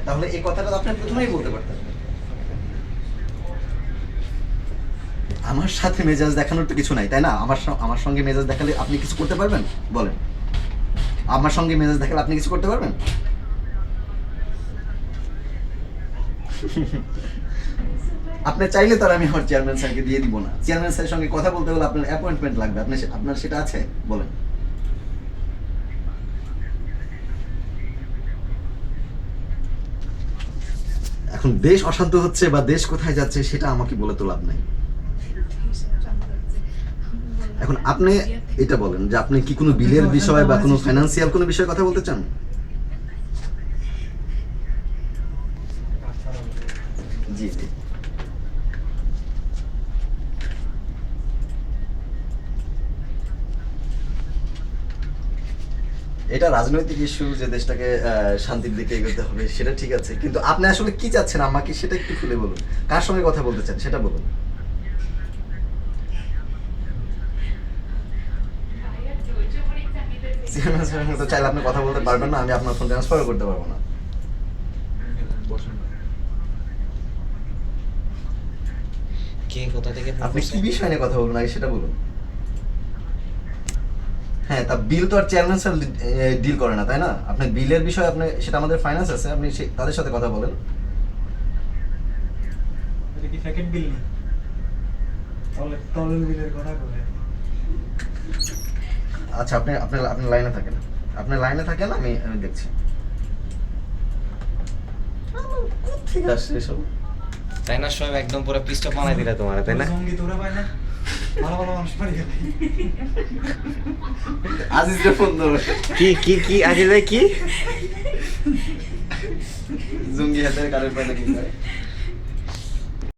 তাহলে এই কথাটা তো আপনি প্রথমেই বলতে পারতেন। আমার সাথে মেজাজ দেখানোর তো কিছু নাই, তাই না? আমার সঙ্গে মেজাজ দেখালে আপনি কিছু করতে পারবেন? বলেন, আমার সঙ্গে মেজাজ দেখালে আপনি কিছু করতে পারবেন? আপনি চাইলে তো আর আমি আমার চেয়ারম্যান স্যারকে দিয়ে দিব না। চেয়ারম্যান স্যারের সঙ্গে কথা বলতে হলে আপনার অ্যাপয়েন্টমেন্ট লাগবে। আপনার সেটা আছে? বলেন। এখন দেশ অশান্ত হচ্ছে বা দেশ কোথায় যাচ্ছে সেটা আমাকে বলে তো লাভ নাই। এখন আপনি এটা বলেন যে আপনি কি কোনো বিলের বিষয় বা কোনো ফাইন্যান্সিয়াল কোনো বিষয়ে কথা বলতে চান? জি জি। এটা রাজনৈতিক ইস্যু যে দেশটাকে শান্তির দিকে এগোতে হবে, সেটা ঠিক আছে, কিন্তু আপনি আসলে কি চাচ্ছেন আমাকে সেটা একটু খুলে বলুন। কার সঙ্গে কথা বলতে চান সেটা বলুন। চেয়ারম্যান স্যারের মতো চাইলে আপনি কথা বলতে পারবেন না, আমি আপনার ফোন ট্রান্সফারও করতে পারবো না। কে কোথা থেকে ফোন আপনি করছে? কি বিষয় নিয়ে কথা বলুন আগে সেটা বলুন। হ্যাঁ, তা বিল তো আর চেয়ারম্যান স্যার ডিল করে না, তাই না? আপনি বিলের বিষয়ে আপনি সেটা আমাদের ফাইন্যান্স আছে, আপনি তাদের সাথে কথা বলেন। এটা কি সেকেন্ড বিল না? তলের বিলের কথা বলে। আচ্ছা, আপনি আপনি আপনি লাইনে থাকেন, আপনি লাইনে থাকেন, আমি দেখছি। ঠিক আছে এসব। তাই না সব একদম পুরো পিস্ট অফ বানাই দিলা তোমার, তাই না? সঙ্গীত ওরা পায় না? ভালো ভালো মানুষ পারি গেলে। আজিজরে ফোন ধরো। কি কি কি আগে ভাই কি? জঙ্গি হাতের কারের পায়না কি করে?